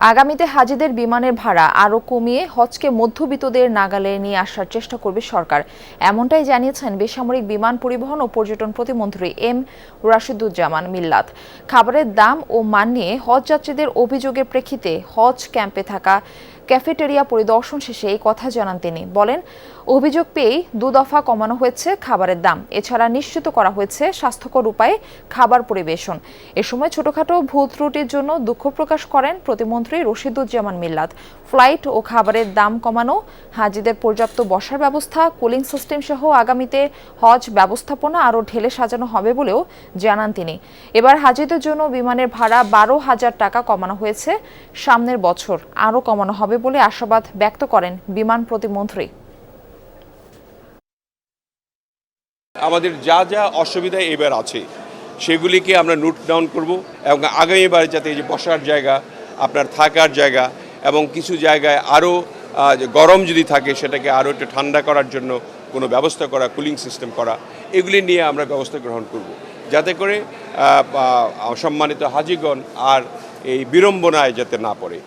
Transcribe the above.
আগামীতে হাজিদের বিমানের ভাড়া আরও কমিয়ে হজকে মধ্যবিত্তদের নাগালে নিয়ে আসার চেষ্টা করবে সরকার, এমনটাই জানিয়েছেন বেসামরিক বিমান পরিবহন ও পর্যটন প্রতিমন্ত্রী এম রাশিদুজ্জামান মিল্লাত। খাবারের দাম ও মান নিয়ে হজ যাত্রীদের অভিযোগের প্রেক্ষিতে হজ ক্যাম্পে থাকা ক্যাফেটেরিয়া পরিদর্শন শেষে এই কথা জানান তিনি। বলেন, অভিযোগ পেয়েই দুদফা কমানো হয়েছে খাবারের দাম। এছাড়া নিশ্চিত করা হয়েছে স্বাস্থ্যকর উপায়ে খাবার পরিবেশন। এ সময় ছোটখাটো ভুল ত্রুটির জন্য দুঃখ প্রকাশ করেন প্রতিমন্ত্রী রশিদুজ্জামান মিল্লাত। ফ্লাইট ও খাবারের দাম কমানো, হাজিদের পর্যাপ্ত বসার ব্যবস্থা, কুলিং সিস্টেম সহ আগামীতে হজ ব্যবস্থাপনা আরও ঢেলে সাজানো হবে বলেও জানান তিনি। এবার হাজিদের জন্য বিমানের ভাড়া 12,000 টাকা কমানো হয়েছে। সামনের বছর আরও কমানো হবে বলে আশাবাদ ব্যক্ত করেন বিমান প্রতিমন্ত্রী। আমাদের যা যা অসুবিধা এবার আছে সেগুলিকে আমরা নোট ডাউন করব এবং আগামীবার যাতে এই যে বসার জায়গা, আপনার থাকার জায়গা এবং কিছু জায়গায় আরও গরম যদি থাকে সেটাকে আরও একটু ঠান্ডা করার জন্য কোনো ব্যবস্থা করা, কুলিং সিস্টেম করা, এগুলি নিয়ে আমরা ব্যবস্থা গ্রহণ করব, যাতে করে সম্মানিত হাজিগণ আর এই বিড়ম্বনায় যাতে না পড়ে।